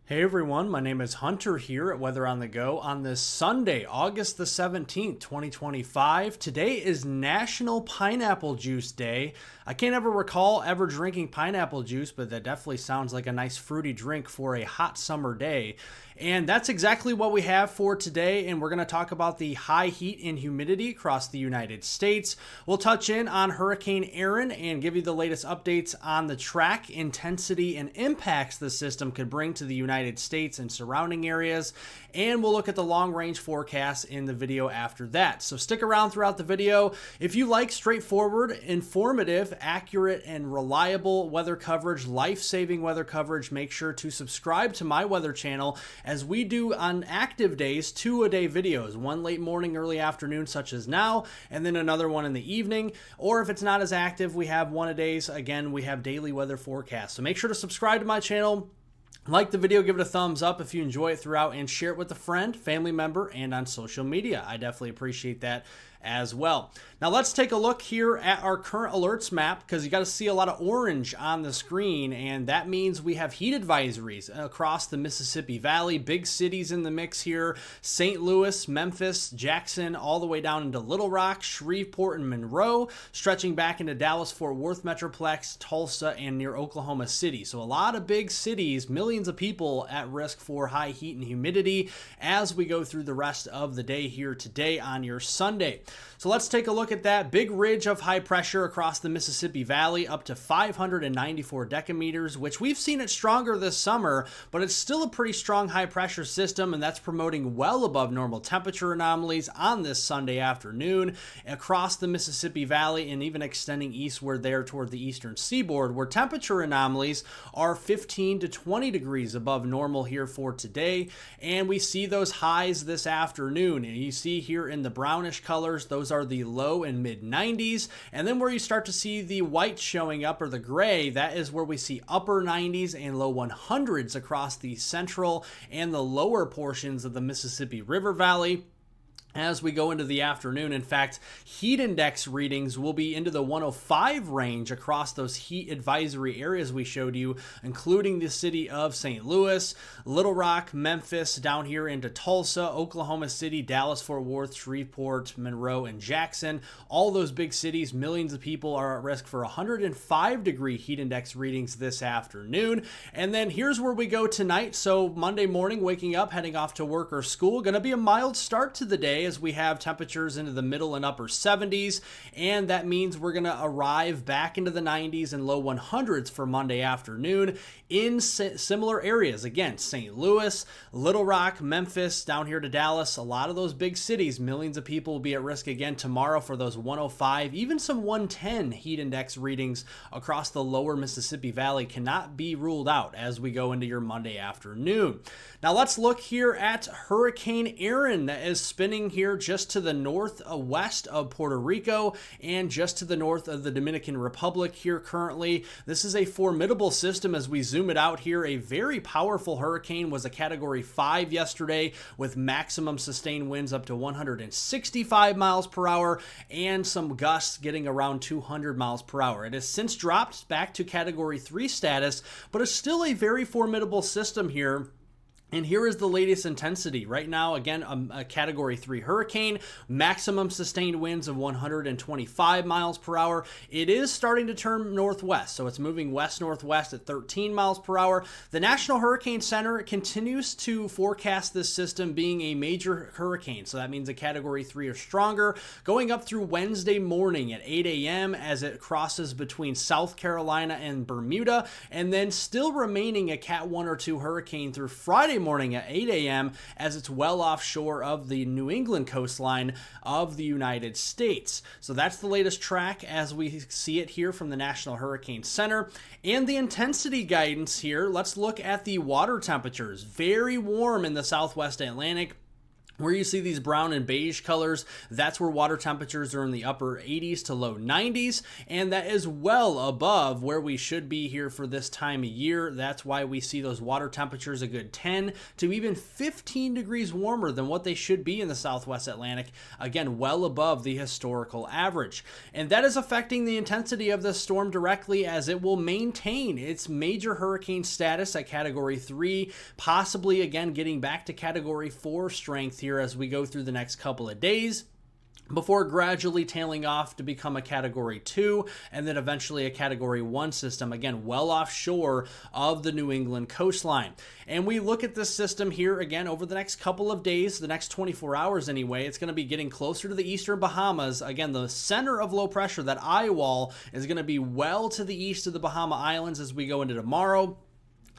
Hey everyone, my name is Hunter here at Weather on the Go on this Sunday, August the 17th, 2025. Today is National Pineapple Juice Day. I can't ever recall ever drinking pineapple juice, but that definitely sounds like a nice fruity drink for a hot summer day. And that's exactly what we have for today, and we're going to talk about the high heat and humidity across the United States. We'll touch in on Hurricane Erin and give you the latest updates on the track, intensity, and impacts the system could bring to the United States and surrounding areas. And we'll look at the long-range forecast in the video after that. So stick around throughout the video. If you like straightforward, informative, accurate, and reliable weather coverage, life-saving weather coverage, make sure to subscribe to my weather channel, as we do on active days, 2-a-day videos, one late morning, early afternoon, such as now, and then another one in the evening. Or if it's not as active, we have one-a-days. Again, we have daily weather forecasts. So make sure to subscribe to my channel. Like the video, give it a thumbs up if you enjoy it throughout, and share it with a friend, family member, and on social media. I definitely appreciate that as well. Now let's take a look here at our current alerts map, because you got to see a lot of orange on the screen, and that means we have heat advisories across the Mississippi Valley. Big cities in the mix here: St. Louis, Memphis, Jackson, all the way down into Little Rock, Shreveport, and Monroe, stretching back into Dallas, Fort Worth Metroplex, Tulsa, and near Oklahoma City. So a lot of big cities, millions of people at risk for high heat and humidity as we go through the rest of the day here today on your Sunday. So let's take a look at that. Big ridge of high pressure across the Mississippi Valley, up to 594 decameters, which we've seen it stronger this summer, but it's still a pretty strong high pressure system, and that's promoting well above normal temperature anomalies on this Sunday afternoon across the Mississippi Valley, and even extending eastward there toward the eastern seaboard, where temperature anomalies are 15 to 20 degrees above normal here for today. And we see those highs this afternoon, and you see here in the brownish colors, those are the low and mid 90s. And then where you start to see the white showing up, or the gray, that is where we see upper 90s and low 100s across the central and the lower portions of the Mississippi River Valley. As we go into the afternoon, in fact, heat index readings will be into the 105 range across those heat advisory areas we showed you, including the city of St. Louis, Little Rock, Memphis, down here into Tulsa, Oklahoma City, Dallas, Fort Worth, Shreveport, Monroe, and Jackson. All those big cities, millions of people are at risk for 105-degree heat index readings this afternoon. And then here's where we go tonight. So Monday morning, waking up, heading off to work or school, going to be a mild start to the day, as we have temperatures into the middle and upper 70s, and that means we're going to arrive back into the 90s and low 100s for Monday afternoon in similar areas. Again, St. Louis, Little Rock, Memphis, down here to Dallas, a lot of those big cities, millions of people will be at risk again tomorrow for those 105, even some 110 heat index readings across the lower Mississippi Valley cannot be ruled out as we go into your Monday afternoon. Now let's look here at Hurricane Erin, that is spinning here just to the northwest of Puerto Rico and just to the north of the Dominican Republic here currently. This is a formidable system as we zoom it out here. A very powerful hurricane, was a Category 5 yesterday, with maximum sustained winds up to 165 miles per hour and some gusts getting around 200 miles per hour. It has since dropped back to Category 3 status, but it's still a very formidable system here. And here is the latest intensity. Right now, again, a Category 3 hurricane, maximum sustained winds of 125 miles per hour. It is starting to turn northwest, so it's moving west-northwest at 13 miles per hour. The National Hurricane Center continues to forecast this system being a major hurricane, so that means a Category 3 or stronger, going up through Wednesday morning at 8 a.m. as it crosses between South Carolina and Bermuda, and then still remaining a Cat 1 or 2 hurricane through Friday morning at 8 a.m. as it's well offshore of the New England coastline of the United States. So that's the latest track as we see it here from the National Hurricane Center. And the intensity guidance here, let's look at the water temperatures. Very warm in the Southwest Atlantic. Where you see these brown and beige colors, that's where water temperatures are in the upper 80s to low 90s, and that is well above where we should be here for this time of year. That's why we see those water temperatures a good 10 to even 15 degrees warmer than what they should be in the Southwest Atlantic. Again, well above the historical average. And that is affecting the intensity of this storm directly, as it will maintain its major hurricane status at Category 3, possibly again getting back to Category 4 strength here as we go through the next couple of days, before gradually tailing off to become a Category 2 and then eventually a Category 1 system, again, well offshore of the New England coastline. And we look at this system here again over the next couple of days, the next 24 hours anyway. It's going to be getting closer to the eastern Bahamas. Again, the center of low pressure, that eye wall, is going to be well to the east of the Bahama Islands as we go into tomorrow.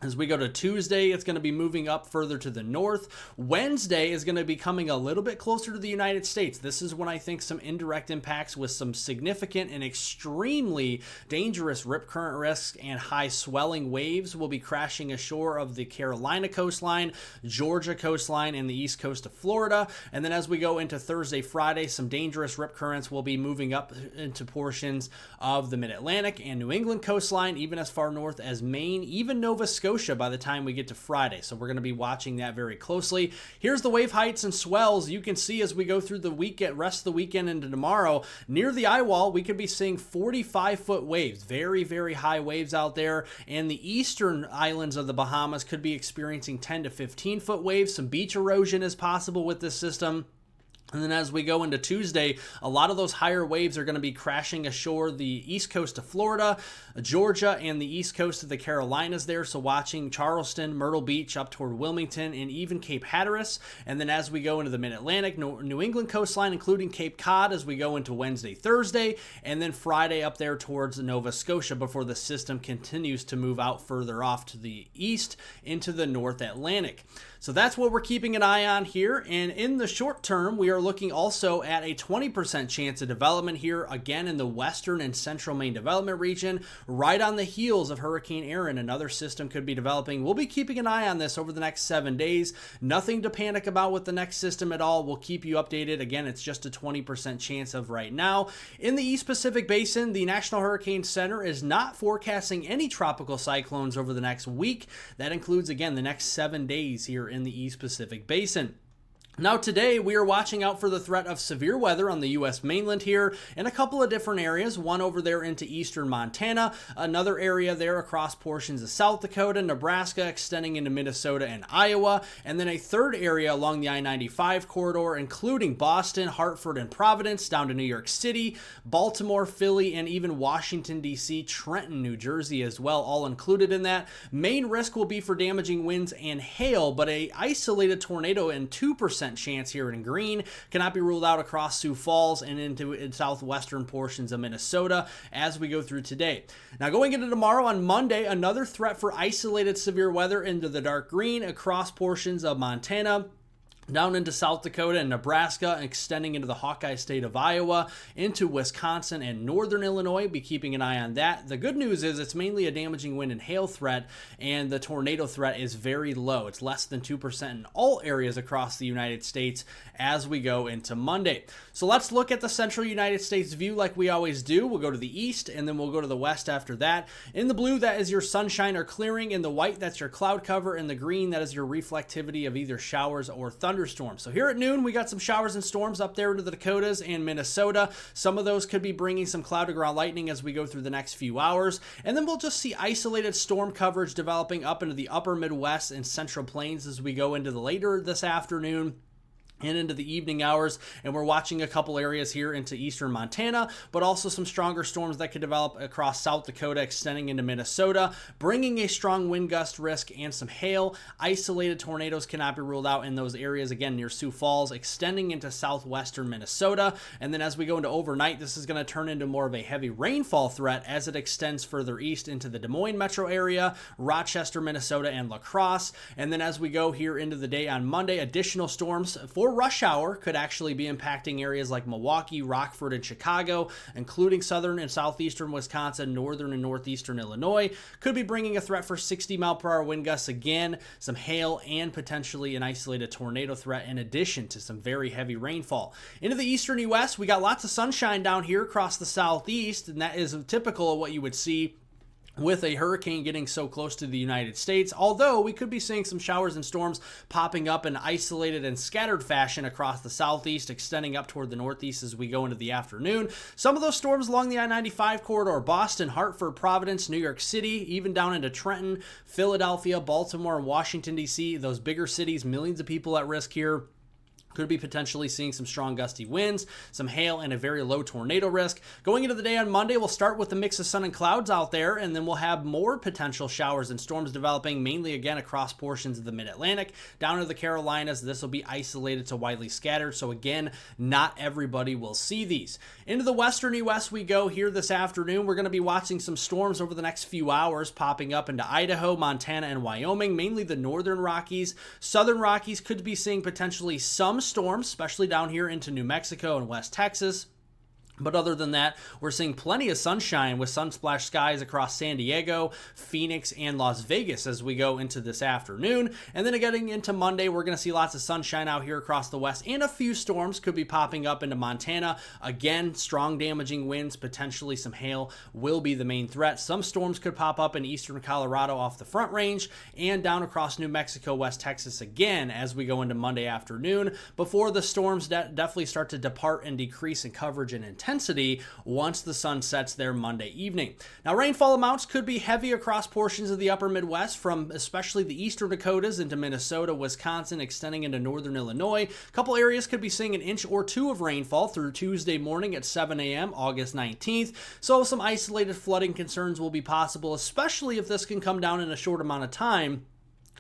As we go to Tuesday, it's going to be moving up further to the north. Wednesday is going to be coming a little bit closer to the United States. This is when I think some indirect impacts with some significant and extremely dangerous rip current risks and high swelling waves will be crashing ashore of the Carolina coastline, Georgia coastline, and the east coast of Florida. And then as we go into Thursday, Friday, some dangerous rip currents will be moving up into portions of the Mid-Atlantic and New England coastline, even as far north as Maine, even Nova Scotia by the time we get to Friday. So we're going to be watching that very closely. Here's the wave heights and swells. You can see as we go through the weekend, rest of the weekend into tomorrow, near the eye wall, we could be seeing 45-foot waves. Very, very high waves out there. And the eastern islands of the Bahamas could be experiencing 10 to 15-foot waves. Some beach erosion is possible with this system. And then as we go into Tuesday, a lot of those higher waves are going to be crashing ashore the east coast of Florida, Georgia, and the east coast of the Carolinas there. So watching Charleston, Myrtle Beach, up toward Wilmington, and even Cape Hatteras. And then as we go into the Mid-Atlantic, New England coastline, including Cape Cod, as we go into Wednesday, Thursday, and then Friday up there towards Nova Scotia before the system continues to move out further off to the east into the North Atlantic. So that's what we're keeping an eye on here. And in the short term, we are looking also at a 20% chance of development here, again in the western and central Maine development region, right on the heels of Hurricane Erin. Another system could be developing. We'll be keeping an eye on this over the next 7 days. Nothing to panic about with the next system at all. We'll keep you updated. Again, it's just a 20% chance of right now. In the East Pacific Basin, the National Hurricane Center is not forecasting any tropical cyclones over the next week. That includes, again, the next 7 days here in the East Pacific Basin. Now today, we are watching out for the threat of severe weather on the U.S. mainland here in a couple of different areas. One over there into eastern Montana, another area there across portions of South Dakota, Nebraska, extending into Minnesota and Iowa, and then a third area along the I-95 corridor, including Boston, Hartford, and Providence, down to New York City, Baltimore, Philly, and even Washington, D.C., Trenton, New Jersey as well, all included in that. Main risk will be for damaging winds and hail, but a isolated tornado and 2% chance here in green cannot be ruled out across Sioux Falls and into southwestern portions of Minnesota as we go through today. Now going into tomorrow on Monday, another threat for isolated severe weather into the dark green across portions of Montana, down into South Dakota and Nebraska, extending into the Hawkeye state of Iowa, into Wisconsin and northern Illinois. Be keeping an eye on that. The good news is it's mainly a damaging wind and hail threat, and the tornado threat is very low. It's less than 2% in all areas across the United States as we go into Monday. So let's look at the central United States view like we always do. We'll go to the east, and then we'll go to the west after that. In the blue, that is your sunshine or clearing. In the white, that's your cloud cover. In the green, that is your reflectivity of either showers or thunderstorms. So here at noon, we got some showers and storms up there into the Dakotas and Minnesota. Some of those could be bringing some cloud to ground lightning as we go through the next few hours. And then we'll just see isolated storm coverage developing up into the upper Midwest and Central Plains as we go into the later this afternoon and into the evening hours, and we're watching a couple areas here into eastern Montana, but also some stronger storms that could develop across South Dakota, extending into Minnesota, bringing a strong wind gust risk and some hail. Isolated tornadoes cannot be ruled out in those areas, again, near Sioux Falls, extending into southwestern Minnesota. And then as we go into overnight, this is going to turn into more of a heavy rainfall threat as it extends further east into the Des Moines metro area, Rochester, Minnesota, and La Crosse. And then as we go here into the day on Monday, additional storms for before rush hour could actually be impacting areas like Milwaukee, Rockford, and Chicago, including southern and southeastern Wisconsin, northern and northeastern Illinois. Could be bringing a threat for 60-mile-per-hour wind gusts again, some hail, and potentially an isolated tornado threat in addition to some very heavy rainfall. Into the eastern U.S., we got lots of sunshine down here across the southeast, and that is typical of what you would see with a hurricane getting so close to the United States, although we could be seeing some showers and storms popping up in isolated and scattered fashion across the southeast, extending up toward the northeast as we go into the afternoon. Some of those storms along the I-95 corridor, Boston, Hartford, Providence, New York City, even down into Trenton, Philadelphia, Baltimore, and Washington, D.C., those bigger cities, millions of people at risk here. Could be potentially seeing some strong gusty winds, some hail, and a very low tornado risk. Going into the day on Monday, we'll start with a mix of sun and clouds out there, and then we'll have more potential showers and storms developing, mainly again across portions of the mid-Atlantic. Down to the Carolinas, this will be isolated to widely scattered, so again, not everybody will see these. Into the western U.S. we go here this afternoon. We're going to be watching some storms over the next few hours popping up into Idaho, Montana, and Wyoming, mainly the northern Rockies. Southern Rockies could be seeing potentially some storms, especially down here into New Mexico and West Texas. But other than that, we're seeing plenty of sunshine with sun-splashed skies across San Diego, Phoenix, and Las Vegas as we go into this afternoon. And then getting into Monday, we're going to see lots of sunshine out here across the west, and a few storms could be popping up into Montana. Again, strong damaging winds, potentially some hail will be the main threat. Some storms could pop up in eastern Colorado off the Front Range and down across New Mexico, West Texas again as we go into Monday afternoon, before the storms definitely start to depart and decrease in coverage and intensity once the sun sets there Monday evening. Now, rainfall amounts could be heavy across portions of the upper Midwest, from especially the eastern Dakotas into Minnesota, Wisconsin, extending into northern Illinois. A couple areas could be seeing an inch or two of rainfall through Tuesday morning at 7 a.m., August 19th. So some isolated flooding concerns will be possible, especially if this can come down in a short amount of time.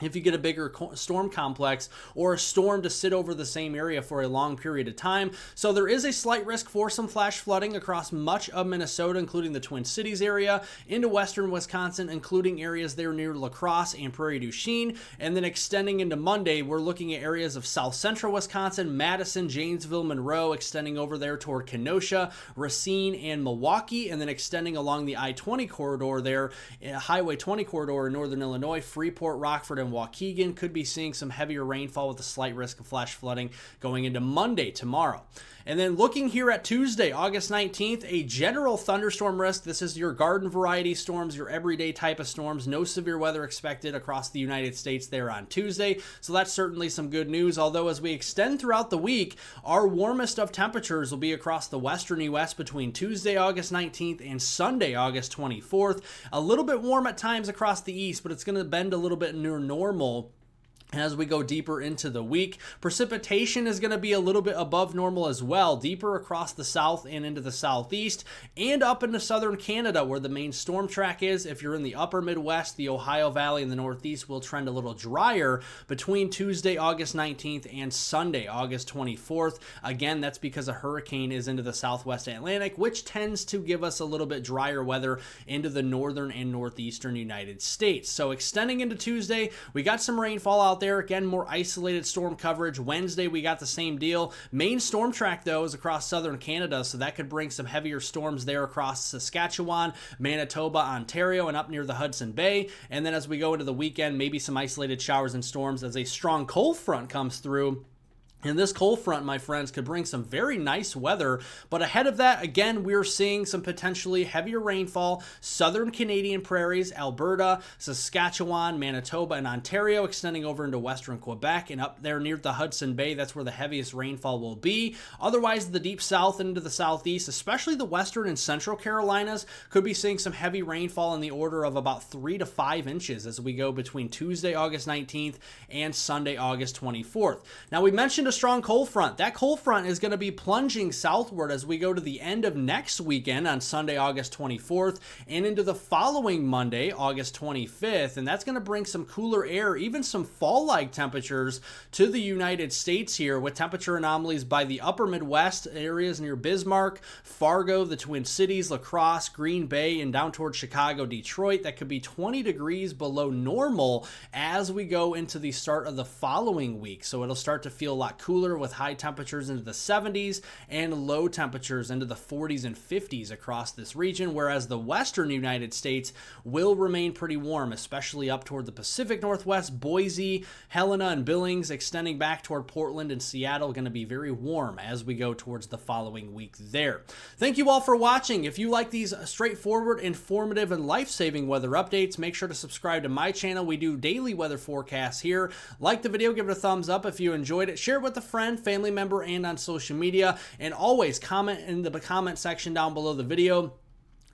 If you get a bigger storm complex or a storm to sit over the same area for a long period of time. So there is a slight risk for some flash flooding across much of Minnesota, including the Twin Cities area, into western Wisconsin, including areas there near La Crosse and Prairie du Chien. And then extending into Monday, we're looking at areas of south central Wisconsin, Madison, Janesville, Monroe, extending over there toward Kenosha, Racine, and Milwaukee, and then extending along the I-20 corridor there, Highway 20 corridor in northern Illinois, Freeport, Rockford, and Waukegan. Could be seeing some heavier rainfall with a slight risk of flash flooding going into Monday tomorrow. And then looking here at Tuesday, August 19th, a general thunderstorm risk. This is your garden variety storms, your everyday type of storms. No severe weather expected across the United States there on Tuesday. So that's certainly some good news. Although as we extend throughout the week, our warmest of temperatures will be across the western U.S. between Tuesday, August 19th and Sunday, August 24th. A little bit warm at times across the east, but it's going to bend a little bit near normal as we go deeper into the week. Precipitation is going to be a little bit above normal as well, deeper across the south and into the southeast, and up into southern Canada where the main storm track is. If you're in the upper Midwest, the Ohio Valley, and the Northeast will trend a little drier between Tuesday, August 19th and Sunday, August 24th. Again, that's because a hurricane is into the southwest Atlantic, which tends to give us a little bit drier weather into the northern and northeastern United States. So extending into Tuesday, we got some rainfall out there. Again, more isolated storm coverage. Wednesday, we got the same deal. Main storm track, though, is across southern Canada, so that could bring some heavier storms there across Saskatchewan, Manitoba, Ontario, and up near the Hudson Bay. And then as we go into the weekend, maybe some isolated showers and storms as a strong cold front comes through. And this cold front, my friends, could bring some very nice weather. But ahead of that, again, we're seeing some potentially heavier rainfall. Southern Canadian prairies, Alberta, Saskatchewan, Manitoba, and Ontario, extending over into western Quebec and up there near the Hudson Bay. That's where the heaviest rainfall will be. Otherwise, the deep south and into the southeast, especially the western and central Carolinas, could be seeing some heavy rainfall in the order of about 3 to 5 inches as we go between Tuesday, August 19th and Sunday, August 24th. Now, we mentioned a strong cold front. That cold front is going to be plunging southward as we go to the end of next weekend on Sunday, August 24th, and into the following Monday, August 25th. And that's going to bring some cooler air, even some fall-like temperatures to the United States here, with temperature anomalies by the upper Midwest areas near Bismarck, Fargo, the Twin Cities, La Crosse, Green Bay, and down towards Chicago, Detroit. That could be 20 degrees below normal as we go into the start of the following week. So it'll start to feel a lot lot cooler with high temperatures into the 70s and low temperatures into the 40s and 50s across this region, whereas the western United States will remain pretty warm, especially up toward the Pacific Northwest. Boise, Helena, and Billings, extending back toward Portland and Seattle, going to be very warm as we go towards the following week there. Thank you all for watching. If you like these straightforward, informative, and life-saving weather updates, make sure to subscribe to my channel. We do daily weather forecasts here. Like the video, give it a thumbs up if you enjoyed it. Share it with a friend, family member, and on social media. And always comment in the comment section down below the video.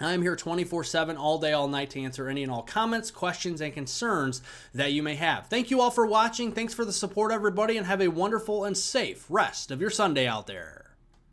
I'm here 24/7, all day, all night to answer any and all comments, questions, and concerns that you may have. Thank you all for watching. Thanks for the support, everybody, and have a wonderful and safe rest of your Sunday out there.